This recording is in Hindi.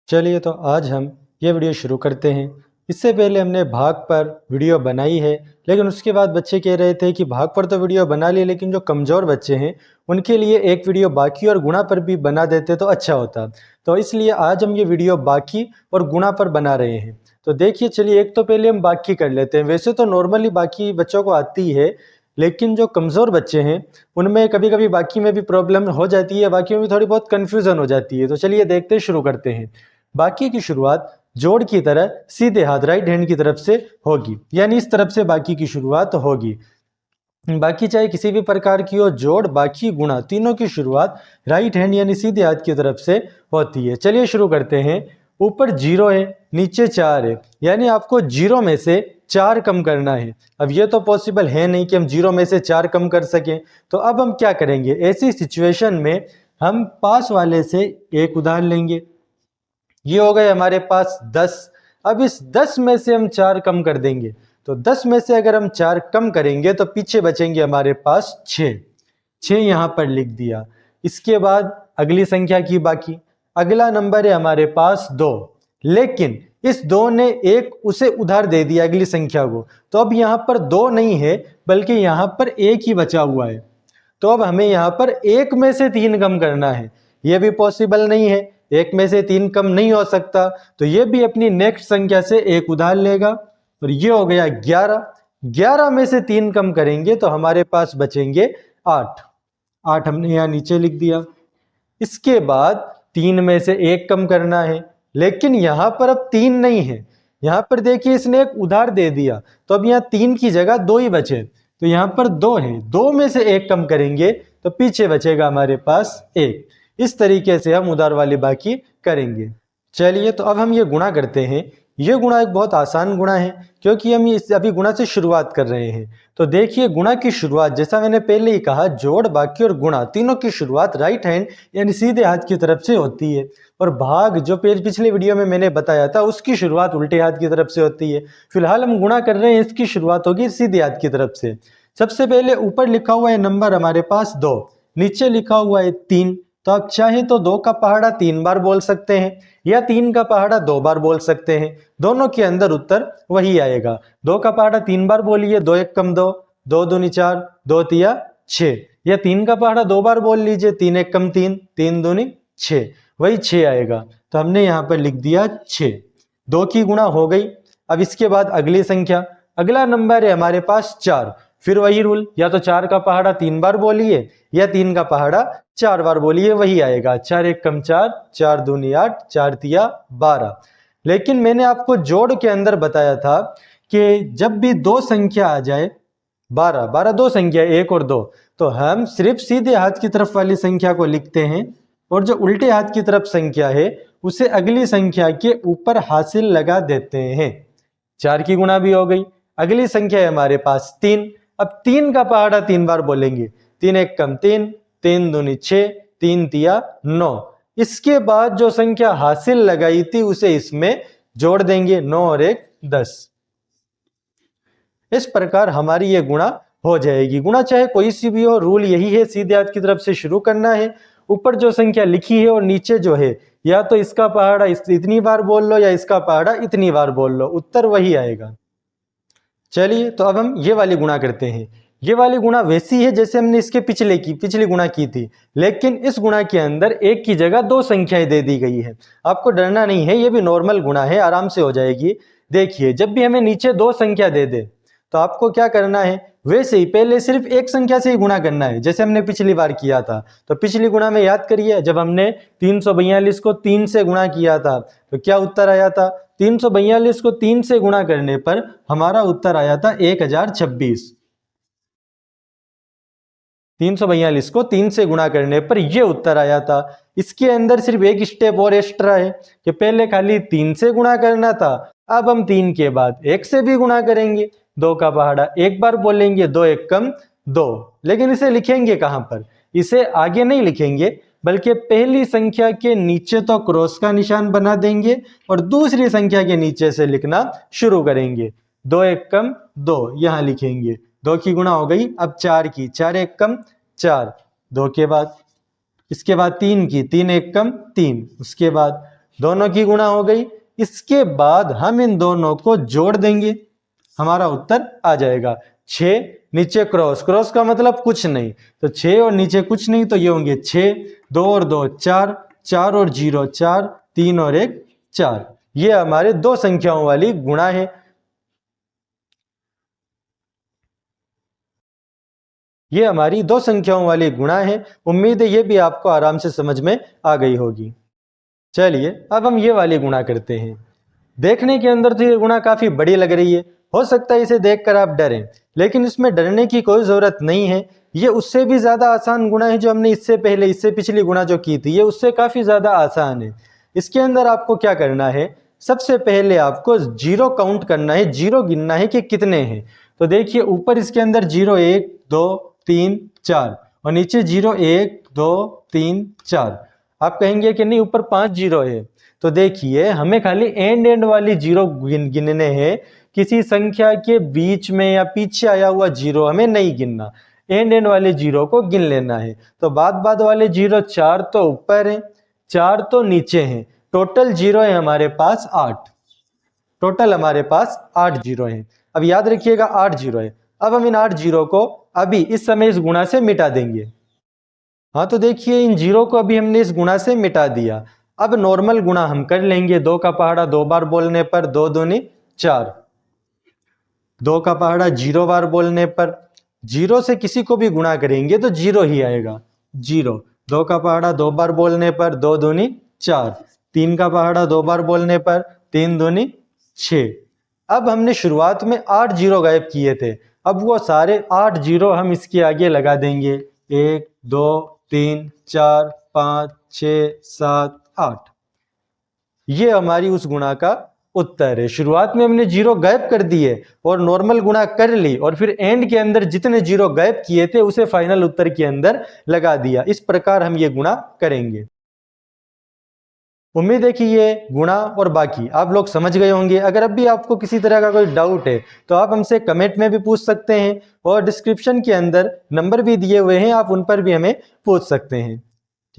चलिए तो आज हम ये वीडियो शुरू करते हैं। इससे पहले हमने भाग पर वीडियो बनाई है, लेकिन उसके बाद बच्चे कह रहे थे कि भाग पर तो वीडियो बना ली, लेकिन जो कमज़ोर बच्चे हैं उनके लिए एक वीडियो बाकी और गुणा पर भी बना देते तो अच्छा होता। तो इसलिए आज हम ये वीडियो बाकी और गुणा पर बना रहे हैं। तो देखिए, चलिए एक तो पहले हम बाकी कर लेते हैं। वैसे तो नॉर्मली बाकी बच्चों को आती है, लेकिन जो कमज़ोर बच्चे हैं उनमें कभी कभी बाकी में भी प्रॉब्लम हो जाती है, बाकी में भी थोड़ी बहुत कन्फ्यूज़न हो जाती है। तो चलिए देखते शुरू करते हैं। बाकी की शुरुआत जोड़ की तरह सीधे हाथ राइट हैंड की तरफ से होगी, यानी इस तरफ से बाकी की शुरुआत होगी। बाकी चाहे किसी भी प्रकार की हो, जोड़ बाकी गुणा तीनों की शुरुआत राइट हैंड यानी सीधे हाथ की तरफ से होती है। चलिए शुरू करते हैं। ऊपर 0 है, नीचे 4 है, यानी आपको 0 में से 4 कम करना है। अब ये तो पॉसिबल है नहीं कि हम 0 में से 4 कम कर सकें, तो अब हम क्या करेंगे? ऐसी सिचुएशन में हम पास वाले से एक उधार लेंगे। ये हो गए हमारे पास 10। अब इस 10 में से हम 4 कम कर देंगे, तो 10 में से अगर हम 4 कम करेंगे तो पीछे बचेंगे हमारे पास 6 यहाँ पर लिख दिया। इसके बाद अगली संख्या की बाकी। अगला नंबर है हमारे पास 2, लेकिन इस 2 ने एक उसे उधार दे दिया अगली संख्या को, तो अब यहाँ पर 2 नहीं है बल्कि यहाँ पर 1 ही बचा हुआ है। तो अब हमें यहाँ पर 1 में से 3 कम करना है। ये भी पॉसिबल नहीं है, 1 में से 3 कम नहीं हो सकता, तो ये भी अपनी नेक्स्ट संख्या से एक उधार लेगा और ये हो गया 11। 11 में से 3 कम करेंगे तो हमारे पास बचेंगे 8 हमने यहाँ नीचे लिख दिया। इसके बाद 3 में से 1 कम करना है, लेकिन यहाँ पर अब 3 नहीं है। यहाँ पर देखिए इसने एक उधार दे दिया, तो अब यहाँ 3 की जगह 2 ही बचे, तो यहाँ पर 2 है। 2 में से 1 कम करेंगे तो पीछे बचेगा हमारे पास 1। इस तरीके से हम उधार वाली बाकी करेंगे। चलिए तो अब हम ये गुणा करते हैं। ये गुणा एक बहुत आसान गुणा है, क्योंकि हम ये अभी गुणा से शुरुआत कर रहे हैं। तो देखिए, गुणा की शुरुआत जैसा मैंने पहले ही कहा, जोड़ बाकी और गुणा तीनों की शुरुआत राइट हैंड यानी सीधे हाथ की तरफ से होती है, और भाग जो पिछले वीडियो में मैंने बताया था उसकी शुरुआत उल्टे हाथ की तरफ से होती है। फिलहाल हम गुणा कर रहे हैं, इसकी शुरुआत होगी सीधे हाथ की तरफ से। सबसे पहले ऊपर लिखा हुआ है नंबर हमारे पास 2, नीचे लिखा हुआ है 3। तो आप चाहे तो 2 का पहाड़ा 3 बार बोल सकते हैं या 3 का पहाड़ा 2 बार बोल सकते हैं, दोनों के अंदर उत्तर वही आएगा। 2 का पहाड़ा 3 बार बोलिए, 2 1 कम 2, 2 दूनी 4, 2 तिया 6, या 3 का पहाड़ा 2 बार बोल लीजिए, 3 1 कम 3, 3 दूनी 6, वही 6 आएगा। तो हमने यहाँ पर लिख दिया 6। 2 की गुणा हो गई। अब इसके बाद अगली संख्या, अगला नंबर है हमारे पास 4। फिर वही रूल, या तो 4 का पहाड़ा 3 बार बोलिए या 3 का पहाड़ा 4 बार बोलिए, वही आएगा। 4 1 कम 4, 4 दूनी 8, 4 तिया 12। लेकिन मैंने आपको जोड़ के अंदर बताया था कि जब भी 2 संख्या आ जाए, 12 12 2 संख्या 1 और 2, तो हम सिर्फ सीधे हाथ की तरफ वाली संख्या को लिखते हैं, और जो उल्टे हाथ की तरफ संख्या है उसे अगली संख्या के ऊपर हासिल लगा देते हैं। 4 की गुणा भी हो गई। अगली संख्या है हमारे पास 3। अब 3 का पहाड़ा 3 बार बोलेंगे, 3 1 कम 3, 3 दूनी 6, 3 तिया 9। इसके बाद जो संख्या हासिल लगाई थी उसे इसमें जोड़ देंगे, 9 और 1 10। इस प्रकार हमारी ये गुणा हो जाएगी। गुणा चाहे कोई सी भी हो, रूल यही है, सीधे हाथ की तरफ से शुरू करना है। ऊपर जो संख्या लिखी है और नीचे जो है, या तो इसका पहाड़ा इतनी बार बोल लो या इसका पहाड़ा इतनी बार बोल लो, उत्तर वही आएगा। चलिए तो अब हम ये वाली गुणा करते हैं। ये वाली गुणा वैसी है जैसे हमने इसके पिछली गुणा की थी, लेकिन इस गुणा के अंदर 1 की जगह 2 संख्याएं दे दी गई है। आपको डरना नहीं है, ये भी नॉर्मल गुणा है, आराम से हो जाएगी। देखिए, जब भी हमें नीचे 2 संख्या दे दे तो आपको क्या करना है, वैसे ही पहले सिर्फ एक संख्या से ही गुणा करना है, जैसे हमने पिछली बार किया था। तो पिछली गुणा में याद करिए, जब हमने 342 को 3 से गुणा किया था तो क्या उत्तर आया था? 342 को 3 से गुणा करने पर हमारा उत्तर आया था 1026। 342 को 3 से गुणा करने पर यह उत्तर आया था। इसके अंदर सिर्फ एक स्टेप और एक्स्ट्रा है कि पहले खाली 3 से गुणा करना था, अब हम 3 के बाद 1 से भी गुणा करेंगे। 2 का पहाड़ा 1 बार बोलेंगे, 2 1 कम 2। लेकिन इसे लिखेंगे कहां पर? इसे आगे नहीं लिखेंगे, बल्कि पहली संख्या के नीचे तो क्रॉस का निशान बना देंगे और दूसरी संख्या के नीचे से लिखना शुरू करेंगे। 2 1 कम 2 यहां लिखेंगे। 2 की गुणा हो गई। अब 4 की, 4 1 कम 4, 2 के बाद, इसके बाद 3 की, 3 1 कम 3, उसके बाद दोनों की गुणा हो गई। इसके बाद हम इन दोनों को जोड़ देंगे, हमारा उत्तर आ जाएगा 6। नीचे क्रॉस, क्रॉस का मतलब कुछ नहीं, तो 6 और नीचे कुछ नहीं, तो ये होंगे 6, 2 और 2 4, 4 और 0 4, 3 और 1 4। ये हमारे दो संख्याओं वाली गुणा है। ये हमारी दो संख्याओं वाली गुणा है। उम्मीद है ये भी आपको आराम से समझ में आ गई होगी। चलिए अब हम ये वाली गुणा करते हैं। देखने के अंदर तो ये गुणा काफी बड़ी लग रही है, हो सकता है इसे देखकर आप डरें, लेकिन इसमें डरने की कोई जरूरत नहीं है। ये उससे भी ज्यादा आसान गुणा है जो हमने इससे पिछली गुणा जो की थी, ये उससे काफी ज्यादा आसान है। इसके अंदर आपको क्या करना है, सबसे पहले आपको जीरो काउंट करना है, जीरो गिनना है कि कितने हैं। तो देखिए ऊपर इसके अंदर 0 1 2 3 4 और नीचे 0 1 2 3 4। आप कहेंगे कि नहीं ऊपर 5 जीरो है, तो देखिए हमें खाली एंड वाली जीरो गिनने हैं, किसी संख्या के बीच में या पीछे आया हुआ जीरो हमें नहीं गिनना, एंड वाले जीरो को गिन लेना है। तो बाद वाले जीरो 4 तो ऊपर है, 4 तो नीचे हैं, टोटल जीरो है हमारे पास 8। टोटल हमारे पास 8 जीरो हैं। अब याद रखिएगा 8 जीरो है। अब हम इन 8 जीरो को अभी इस समय इस गुणा से मिटा देंगे। हाँ तो देखिए इन जीरो को अभी हमने इस गुणा से मिटा दिया। अब नॉर्मल गुणा हम कर लेंगे, 2 का पहाड़ा 2 बार बोलने पर 2 दूनी 4, 2 का पहाड़ा 0 बार बोलने पर, जीरो से किसी को भी गुणा करेंगे तो जीरो ही आएगा, 0। 2 का पहाड़ा 2 बार बोलने पर 2 दूनी 4, 3 का पहाड़ा 2 बार बोलने पर 3 दूनी 6। अब हमने शुरुआत में 8 जीरो गायब किए थे, अब वो सारे 8 जीरो हम इसके आगे लगा देंगे, 1 2 3 4 5 6 7 8। ये हमारी उस गुणा का उत्तर है। शुरुआत में हमने जीरो गायब कर दिए और नॉर्मल गुणा कर ली, और फिर एंड के अंदर जितने जीरो गायब किए थे उसे फाइनल उत्तर के अंदर लगा दिया। इस प्रकार हम ये गुणा करेंगे। उम्मीद है कि ये गुणा और बाकी आप लोग समझ गए होंगे। अगर अब भी आपको किसी तरह का कोई डाउट है तो आप हमसे कमेंट में भी पूछ सकते हैं, और डिस्क्रिप्शन के अंदर नंबर भी दिए हुए हैं, आप उन पर भी हमें पूछ सकते हैं।